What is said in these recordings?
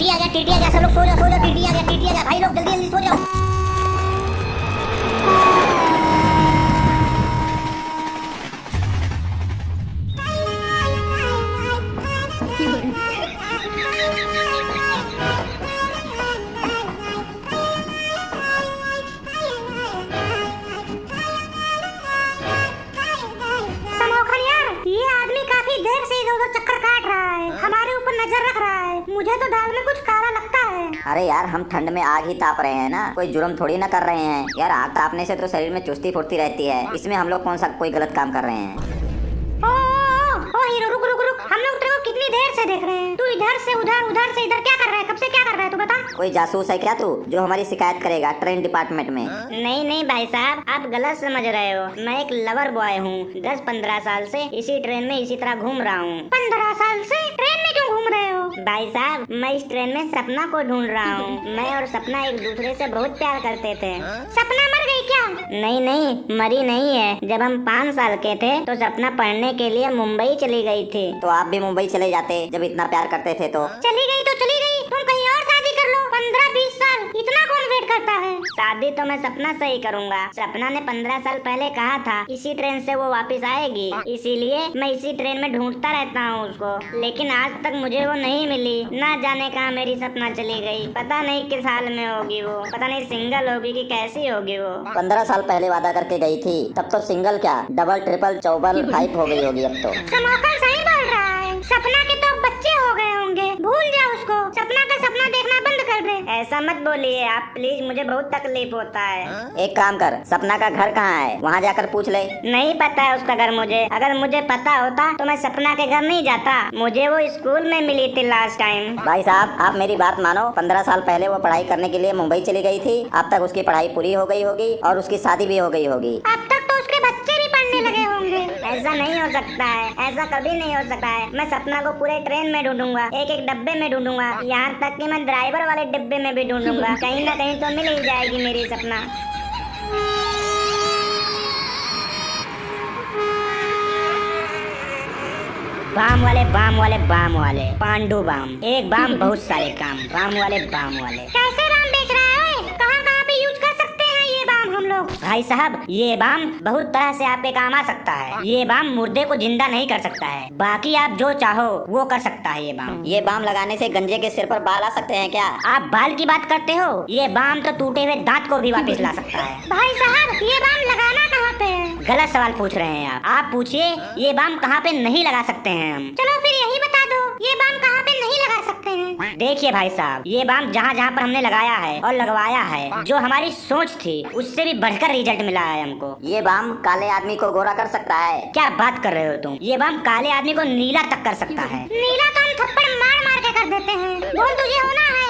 TT आ गया, TT आ गया, सब लोग सो जाओ, टीटी आ गया भाई लोग, जल्दी जल्दी सो जाओ। ये आदमी काफी देर से इधर उधर चक्कर काट रहा है, हमारे ऊपर नजर रख रहा है। मुझे तो दाल में कुछ काला लगता है। अरे यार, हम ठंड में आग ही ताप रहे हैं ना, कोई जुर्म थोड़ी ना कर रहे हैं यार। आग तापने से तो शरीर में चुस्ती फुर्ती रहती है, इसमें हम लोग कौन सा कोई गलत काम कर रहे हैं। ओ हीरो, रुक रुक रुक, हम लोग तेरे को कितनी देर से देख रहे हैं। तू इधर से उधर, उधर से इधर क्या कर रहा है? कब से क्या कर रहा है तू बता। कोई जासूस है क्या तू, जो हमारी शिकायत करेगा ट्रेन डिपार्टमेंट में? नहीं नहीं भाई साहब, आप गलत समझ रहे हो। मैं एक लवर बॉय हूँ, 10-15 साल से इसी ट्रेन में इसी तरह घूम रहा हूँ। 15 साल से ट्रेन में क्यों घूम रहे हो? भाई साहब, मैं इस ट्रेन में सपना को ढूंढ रहा हूँ। मैं और सपना एक दूसरे से बहुत प्यार करते थे। सपना मर गई क्या? नहीं नहीं, मरी नहीं है। जब हम 5 साल के थे तो सपना पढ़ने के लिए मुंबई चली गई थी। तो आप भी मुंबई चले जाते जब इतना प्यार करते थे तो। चली गई तो चली गई, तुम कहीं और शादी कर लो। 15-20 साल इतना कौन वेट करता है? शादी तो मैं सपना से ही करूँगा। सपना ने 15 साल पहले कहा था इसी ट्रेन से वो वापस आएगी, इसीलिए मैं इसी ट्रेन में ढूंढता रहता हूँ उसको। लेकिन आज तक मुझे वो नहीं मिली। ना जाने कहाँ मेरी सपना चली गई। पता नहीं किस हाल में होगी वो, पता नहीं सिंगल होगी कि कैसी होगी वो। 15 साल पहले वादा करके गई थी, तब तो सिंगल क्या, डबल ट्रिपल चौबल 5 हो गई होगी अब तो। समाकर सही बोल रहा है। सपना के तो बच्चे हो गए होंगे, भूल जा उसको। सपना का सपना देखना बंद कर दे। ऐसा मत बोलिए आप प्लीज, मुझे बहुत तकलीफ होता है। एक काम कर, सपना का घर कहाँ है, वहाँ जाकर पूछ ले। नहीं पता है उसका घर मुझे। अगर मुझे पता होता तो मैं सपना के घर नहीं जाता। मुझे वो स्कूल में मिली थी लास्ट टाइम। भाई साहब, आप मेरी बात मानो। 15 साल पहले वो पढ़ाई करने के लिए मुंबई चली गई थी। अब तक उसकी पढ़ाई पूरी हो गई होगी और उसकी शादी भी हो गई होगी। अब तक तो उसके बच्चे भी पढ़ने लगे होंगे। ऐसा नहीं हो सकता है, ऐसा कभी नहीं हो सकता है। मैं सपना को पूरे ट्रेन में ढूंढूंगा, एक एक डब्बे में ढूंढूंगा, यहाँ तक कि मैं ड्राइवर वाले डिब्बे में भी ढूंढूंगा। कहीं ना कहीं तो मिल ही जाएगी मेरी सपना। बाम वाले बाम वाले बाम वाले, पांडु बाम। एक बाम बहुत सारे काम, बाम वाले बाम वाले। कैसे बाम बेच रहा है? कहाँ कहाँ पे यूज कर सकते हैं ये बाम हम लोग? भाई साहब, ये बाम बहुत तरह से आपके काम आ सकता है। ये बाम मुर्दे को जिंदा नहीं कर सकता है, बाकी आप जो चाहो वो कर सकता है ये बाम। ये बाम लगाने से गंजे के सिर पर बाल आ सकते हैं क्या? आप बाल की बात करते हो, ये बाम तो टूटे हुए दांत को भी वापस ला सकता है। भाई साहब, ये बाम लगाना कहाँ पे है? गलत सवाल पूछ रहे हैं आप पूछिए ये बाम कहाँ पे नहीं लगा सकते हैं हम। चलो फिर यही बता दो, ये बाम कहाँ पे नहीं लगा सकते हैं? देखिए भाई साहब, ये बाम जहाँ जहाँ पर हमने लगाया है और लगवाया है, जो हमारी सोच थी उससे भी बढ़कर रिजल्ट मिला है हमको। ये बाम काले आदमी को गोरा कर सकता है। क्या बात कर रहे हो तुम? ये बाम काले आदमी को नीला तक कर सकता है। नीला तो हम थप्पड़ मार मार के कर देते हैं। बोल तुझे होना है?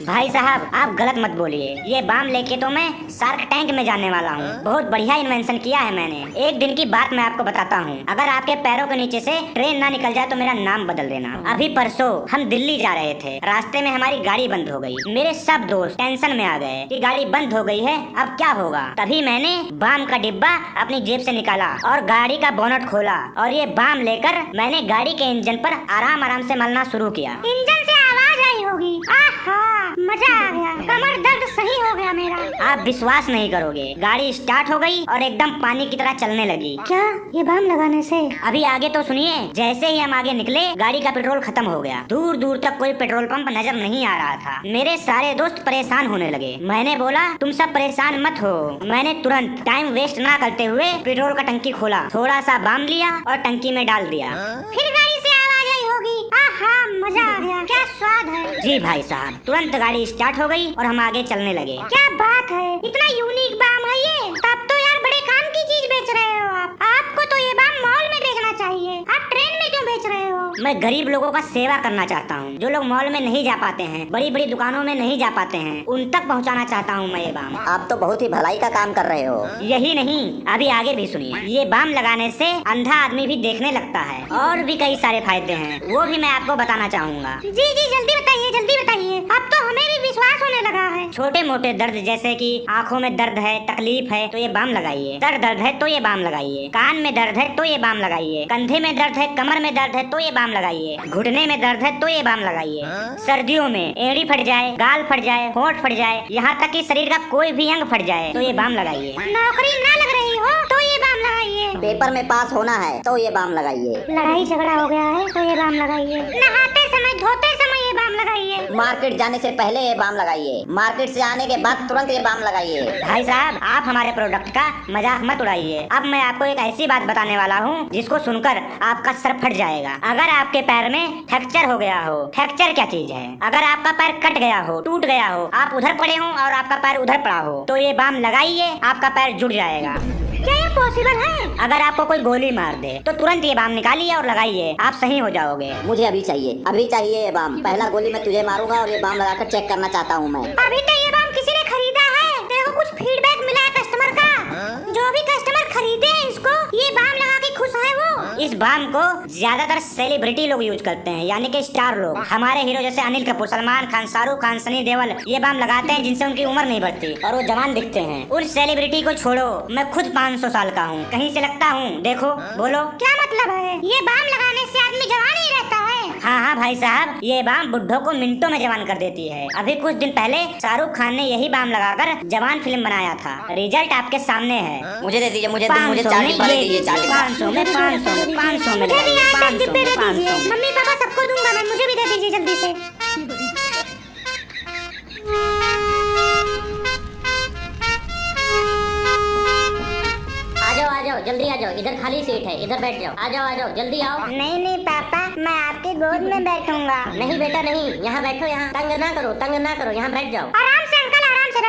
भाई साहब, आप गलत मत बोलिए। ये बाम लेके तो मैं शार्क टैंक में जाने वाला हूँ। बहुत बढ़िया इन्वेंशन किया है मैंने। एक दिन की बात मैं आपको बताता हूँ। अगर आपके पैरों के नीचे से ट्रेन ना निकल जाए तो मेरा नाम बदल देना। अभी परसों हम दिल्ली जा रहे थे, रास्ते में हमारी गाड़ी बंद हो गई। मेरे सब दोस्त टेंशन में आ गए कि गाड़ी बंद हो गई है, अब क्या होगा। तभी मैंने बाम का डिब्बा अपनी जेब से निकाला और गाड़ी का बोनट खोला और ये बाम लेकर मैंने गाड़ी के इंजन पर आराम आराम से मलना शुरू किया। इंजन से आवाज आई होगी। आहा, मजा आ गया। कमर दर्द सही हो गया मेरा। आप विश्वास नहीं करोगे, गाड़ी स्टार्ट हो गई और एकदम पानी की तरह चलने लगी। क्या ये बाम लगाने से? अभी आगे तो सुनिए। जैसे ही हम आगे निकले, गाड़ी का पेट्रोल खत्म हो गया। दूर दूर तक कोई पेट्रोल पंप नजर नहीं आ रहा था। मेरे सारे दोस्त परेशान होने लगे। मैंने बोला तुम सब परेशान मत हो। मैंने तुरंत टाइम वेस्ट ना करते हुए पेट्रोल का टंकी खोला, थोड़ा सा बाम लिया और टंकी में डाल दिया। फिर गाड़ी से आवाज आई होगी। आहा, मजा आ गया। क्या स्वाद है। जी भाई साहब, तुरंत गाड़ी स्टार्ट हो गई और हम आगे चलने लगे। क्या बात है, इतना यूनिक बाम है ये। तब तो यार बड़े काम की चीज बेच रहे हो आप। आपको तो ये बाम मॉल में बेचना चाहिए। आप ट्रेन में क्यों बेच रहे हो? मैं गरीब लोगों का सेवा करना चाहता हूँ। जो लोग मॉल में नहीं जा पाते हैं, बड़ी बड़ी दुकानों में नहीं जा पाते हैं, उन तक पहुँचाना चाहता हूँ मैं ये बाम। आप तो बहुत ही भलाई का काम कर रहे हो। यही नहीं, अभी आगे भी सुनिए। ये बाम लगाने से अंधा आदमी भी देखने लगता है और भी कई सारे फायदे हैं, वो भी मैं आपको बताना चाहूँगा। जी जी, जल्दी बताइए, जल्दी बताइए। अब तो हमें भी विश्वास होने लगा है। छोटे मोटे दर्द जैसे कि आँखों में दर्द है, तकलीफ है तो ये बाम लगाइए। सर दर्द है तो ये बाम लगाइए। कान में दर्द है तो ये बाम लगाइए। कंधे में दर्द है, कमर में दर्द है तो ये बाम बाम लगाइए। घुटने में दर्द है तो ये बाम लगाइए। सर्दियों में एड़ी फट जाए, गाल फट जाए, होंठ फट जाए, यहाँ तक कि शरीर का कोई भी अंग फट जाए तो ये बाम लगाइए। नौकरी ना लग रही हो तो ये बाम लगाइए। पेपर में पास होना है तो ये बाम लगाइए। लड़ाई झगड़ा हो गया है तो ये बाम लगाइए। नहाते समय धोते समय ये बाम लगाइए। मार्केट जाने से पहले ये बाम लगाइए। मार्केट से आने के बाद तुरंत ये बाम लगाइए। भाई साहब, आप हमारे प्रोडक्ट का मजाक मत उड़ाइए। अब मैं आपको एक ऐसी बात बताने वाला हूँ जिसको सुनकर आपका सर फट जाएगा। अगर आपके पैर में फ्रैक्चर हो गया हो, फ्रैक्चर क्या चीज है? अगर आपका पैर कट गया हो, टूट गया हो, आप उधर पड़े हो और आपका पैर उधर पड़ा हो, तो ये बाम लगाइए, आपका पैर जुड़ जाएगा। क्या ये पॉसिबल है? अगर आपको कोई गोली मार दे तो तुरंत ये बाम निकालिए और लगाइए, आप सही हो जाओगे। मुझे अभी चाहिए ये बाम। पहला गोली मैं तुझे मारूंगा और ये बाम लगाकर चेक करना चाहता हूँ मैं। अभी तो ये बाम किसी ने खरीदा है। तेरे को कुछ फीडबैक मिला है कस्टमर का? जो भी कस्टमर खरीदे हैं इसको, ये बाम लगा के खुश है वो। इस बाम को ज्यादातर सेलिब्रिटी लोग यूज करते हैं, यानी कि स्टार लोग। हमारे हीरो जैसे अनिल कपूर, सलमान खान, शाहरुख खान, सनी देओल ये बाम लगाते हैं जिनसे उनकी उम्र नहीं बढ़ती और वो जवान दिखते हैं। उन सेलिब्रिटी को छोड़ो, मैं खुद 500 साल का हूँ, कहीं से लगता हूँ? देखो, बोलो। क्या मतलब है? ये बाम लगाने से आदमी जवान ही रहता है? हाँ भाई साहब, ये बाम बुड्ढों को मिनटों में जवान कर देती है। अभी कुछ दिन पहले शाहरुख खान ने यही बाम लगाकर जवान फिल्म बनाया था। रिजल्ट आपके सामने है। मुझे दे दीजिए, मुझे चार डिब्बा दे दीजिए। 500 में 500 में 500 में मुझे भी लगाइए, 8 500 डिब्बे में दे 500 दीजिए। में। मम्मी पापा सबको दूंगा मैं, मुझे भी दे दीजिए जल्दी से। आ जाओ जल्दी आ जाओ, इधर खाली सीट है, इधर बैठ जाओ। आ जाओ जल्दी आओ। नहीं पापा, मैं आपकी गोद में बैठूंगा। नहीं बेटा नहीं, यहाँ बैठो, यहाँ तंग ना करो, यहाँ बैठ जाओ। आराम से अंकल, आराम से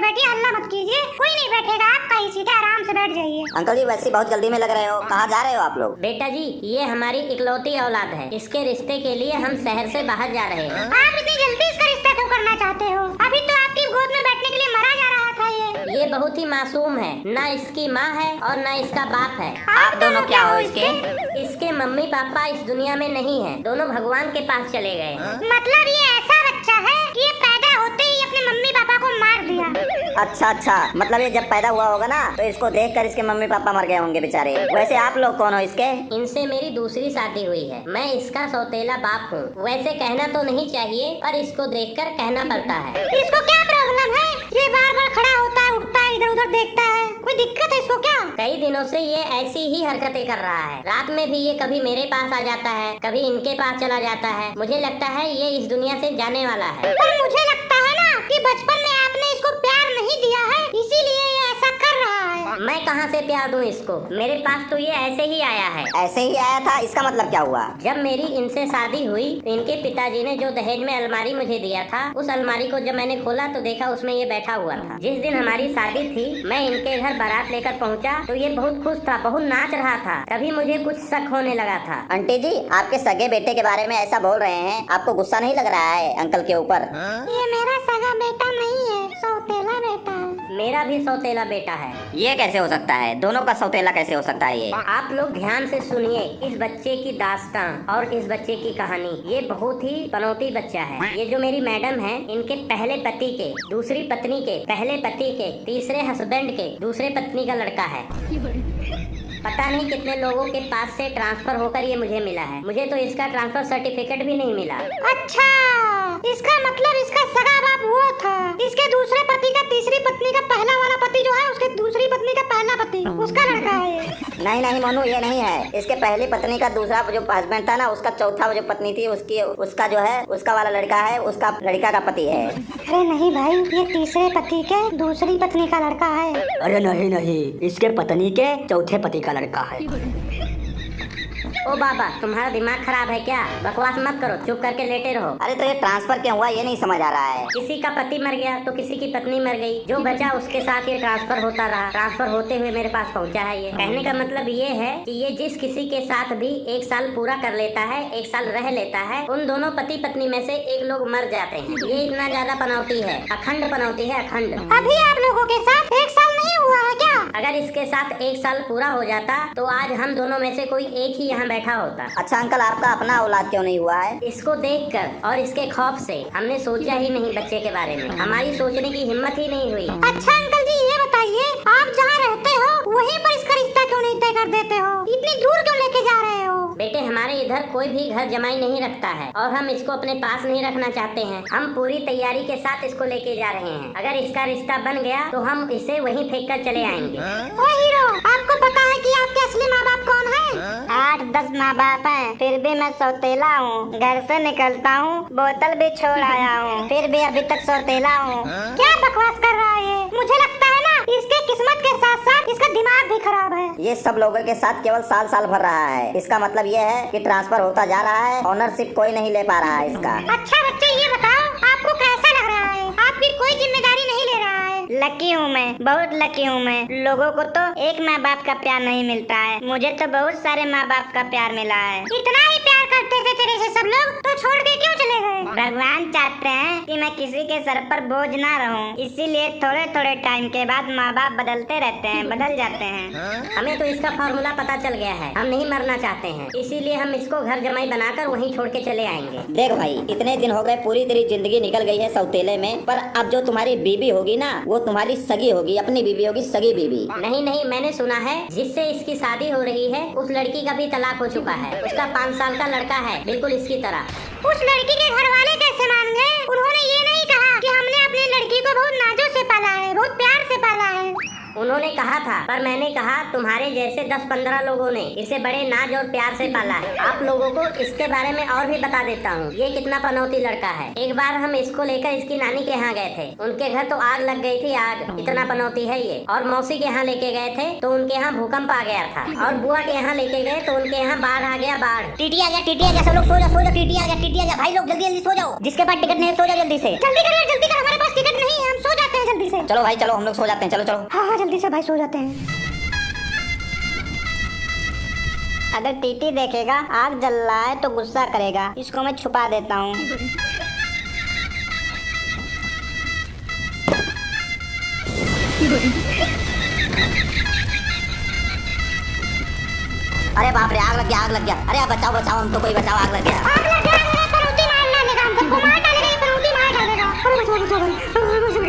बैठिए, हल्ला मत कीजिए। कोई नहीं बैठेगा, आपका ही सीट है, आराम से बैठ जाइए। अंकल जी, वैसे बहुत जल्दी में लग रहे हो, कहाँ जा रहे हो आप लोग? बेटा जी, ये हमारी इकलौती औलाद है। इसके रिश्ते के लिए हम शहर से बाहर जा रहे हैं। आप इतनी जल्दी इसका रिश्ता क्यों करना चाहते हो? अभी तो आपकी गोद में बैठने के लिए मरा जा रहा था ये बहुत ही मासूम है, ना इसकी माँ है और ना इसका बाप है। आप दोनों क्या हो इसके? इसके मम्मी पापा इस दुनिया में नहीं है, दोनों भगवान के पास चले गए हैं। मतलब ये ऐसा बच्चा है कि ये पैदा होते ही अपने मम्मी पापा को मार दिया। अच्छा, मतलब ये जब पैदा हुआ होगा ना तो इसको देखकर इसके मम्मी पापा मर गए होंगे बेचारे। वैसे आप लोग कौन हो इसके? इनसे मेरी दूसरी शादी हुई है, मैं इसका सौतेला बाप हूँ। वैसे कहना तो नहीं चाहिए पर इसको देखकर कहना पड़ता है। इसको क्या प्रॉब्लम है? ये बार-बार खड़ा होता है, उठता है, इधर-उधर देखता है, कोई दिक्कत है इसको क्या? कई दिनों से ये ऐसी ही हरकतें कर रहा है। रात में भी ये कभी मेरे पास आ जाता है, कभी इनके पास चला जाता है। मुझे लगता है ये इस दुनिया से जाने वाला है। पर मुझे लगता है ना कि बचपन में आपने इसको प्यार नहीं दिया है, इसीलिए ये ऐसा कर रहा है। मैं कहाँ से प्यार दूं इसको? मेरे पास तो ये ऐसे ही आया है। ऐसे ही आया था, इसका मतलब क्या हुआ? जब मेरी इनसे शादी हुई तो इनके पिताजी ने जो दहेज में अलमारी मुझे दिया था, उस अलमारी को जब मैंने खोला तो देखा उसमें ये बैठा हुआ था। जिस दिन हमारी शादी थी, मैं इनके घर बारात लेकर पहुंचा तो ये बहुत खुश था, बहुत नाच रहा था। तभी मुझे कुछ शक होने लगा था। आंटी जी, आपके सगे बेटे के बारे में ऐसा बोल रहे हैं, आपको गुस्सा नहीं लग रहा है अंकल के ऊपर? ये मेरा सगा बेटा नहीं है, सौतेला बेटा है। मेरा भी सौतेला बेटा है। ये कैसे हो सकता है? दोनों का सौतेला कैसे हो सकता है ये? आप लोग ध्यान से सुनिए इस बच्चे की दास्तां और इस बच्चे की कहानी। ये बहुत ही पनौती बच्चा है। ये जो मेरी मैडम है, इनके पहले पति के, दूसरी पत्नी के, पहले पति के, तीसरे हस्बैंड के, दूसरे पत्नी का लड़का है। पता नहीं कितने लोगों के पास से ट्रांसफर होकर ये मुझे मिला है। मुझे तो इसका ट्रांसफर सर्टिफिकेट भी नहीं मिला। अच्छा, इसका मतलब इसका सगा बाप वो था। इसके दूसरे पति का, तीसरी पत्नी का पहला वाला पति जो है, उसके दूसरी पत्नी का पहला पति, उसका लड़का है ये। नहीं मोनू, ये नहीं है। इसके पहली पत्नी का दूसरा जो हस्बैंड था ना, उसका चौथा जो पत्नी थी, उसका जो है, उसका वाला लड़का है, उसका लड़का का पति है। अरे नहीं भाई, ये तीसरे पति के दूसरी पत्नी का लड़का है। अरे नहीं, इसके पत्नी के चौथे पति का लड़का है। ओ बाबा, तुम्हारा दिमाग खराब है क्या? बकवास मत करो, चुप करके लेटे रहो। अरे तो ये ट्रांसफर क्यों हुआ, ये नहीं समझ आ रहा है। किसी का पति मर गया तो किसी की पत्नी मर गई, जो बचा उसके साथ ये ट्रांसफर होता रहा। ट्रांसफर होते हुए मेरे पास पहुंचा है ये। कहने का मतलब ये है कि ये जिस किसी के साथ भी 1 साल पूरा कर लेता है, 1 साल रह लेता है, उन दोनों पति पत्नी में से एक लोग मर जाते हैं। ये इतना ज्यादा पनौती है, अखंड पनौती है, अखंड। अभी आप लोगों के साथ 1 साल नहीं हुआ है क्या? अगर इसके साथ 1 साल पूरा हो जाता तो आज हम दोनों में से कोई एक ही यहाँ बैठा होता। अच्छा अंकल, आपका अपना औलाद क्यों नहीं हुआ है? इसको देखकर और इसके खौफ से हमने सोचा ही नहीं बच्चे के बारे में। हमारी सोचने की हिम्मत ही नहीं हुई। अच्छा अंकल जी, ये बताइए, आप जहाँ रहते हो वहीं पर इसका रिश्ता क्यों नहीं तय कर देते हो? इतनी दूर क्यों लेके जा रहे हो? बेटे हमारे इधर कोई भी घर जमाई नहीं रखता है और हम इसको अपने पास नहीं रखना चाहते हैं। हम पूरी तैयारी के साथ इसको लेके जा रहे हैं। अगर इसका रिश्ता बन गया तो हम इसे वहीं फेंक कर चले आएंगे। ओ हीरो, आपको पता है कि आपके असली माँ बाप कौन है? 8-10 माँ बाप हैं, फिर भी मैं सौतेला हूँ। घर से निकलता हूँ, बोतल भी छोड़ आया हूँ, फिर भी अभी तक सौतेला हूँ। क्या बकवास कर रहा है ये? मुझे लगता है ना इसके किस्मत के साथ साथ इसका दिमाग भी खराब है। ये सब लोगों के साथ केवल साल भर रहा है। इसका मतलब ये है कि ट्रांसफर होता जा रहा है, ओनरशिप कोई नहीं ले पा रहा है इसका। अच्छा बच्चे ये बताओ, आपको कैसा लग रहा है? आप फिर कोई जिम्मेदारी नहीं ले रहा है। लकी हूँ मैं, बहुत लकी हूँ मैं। लोगों को तो एक माँ बाप का प्यार नहीं मिलता है, मुझे तो बहुत सारे माँ बाप का प्यार मिला है। इतना ही प्यार करते थे तेरे से सब लोग, तो छोड़ के क्यों चले गए? भगवान चाहते हैं कि मैं किसी के सर पर बोझ ना रहूं, इसीलिए थोड़े थोड़े टाइम के बाद माँ बाप बदलते रहते हैं, बदल जाते हैं। हमें तो इसका फॉर्मूला पता चल गया है। हम नहीं मरना चाहते हैं, इसीलिए हम इसको घर जमाई बनाकर वहीं छोड़ के चले आएंगे। देख भाई, इतने दिन हो गए, पूरी तेरी जिंदगी निकल गई है सौतेले में, पर अब जो तुम्हारी बीबी होगी ना, वो तुम्हारी सगी होगी, अपनी बीबी होगी, सगी बीबी। नहीं, मैंने सुना है जिससे इसकी शादी हो रही है उस लड़की का भी तलाक हो चुका है। उसका 5 साल का लड़का है, बिल्कुल इसकी तरह। उस लड़की के घर वाले कैसे मान गए? उन्होंने ये नहीं कहा कि हमने अपनी लड़की को बहुत नाजों से पाला है, बहुत प्यार से पाला है। उन्होंने कहा था, पर मैंने कहा तुम्हारे जैसे 10-15 लोगों ने इसे बड़े नाज और प्यार से पाला है। आप लोगों को इसके बारे में और भी बता देता हूँ, ये कितना पनौती लड़का है। एक बार हम इसको लेकर इसकी नानी के यहाँ गए थे, उनके घर तो आग लग गई थी, आग। इतना पनौती है ये। और मौसी के यहाँ लेके गए थे तो उनके यहाँ भूकंप आ गया था, और बुआ के यहाँ लेके गए तो उनके यहाँ बाढ़ आ गया, बाढ़। टीटी आ गया, सब लोग सो जाओ, टीटी आ गया भाई लोग, जल्दी सो जाओ। जिसके पास टिकट नहीं है सो जाओ जल्दी से। जल्दी कर, हमारे पास टिकट नहीं है, हम सो जाते हैं जल्दी से। चलो भाई चलो, हम लोग सो जाते हैं, चलो। हाँ जल्दी से भाई सो जाते हैं। अगर टीटी देखेगा आग जल रहा है तो गुस्सा करेगा, इसको मैं छुपा देता हूँ। अरे बाप रे, आग लग गया। अरे बचाओ, हमको कोई बचाओ, आग लग गया। आग लग गया, पनौती मार डालेगा, हमको मार डालेगा, पनौती मार डालेगा। अरे बचाओ भाई।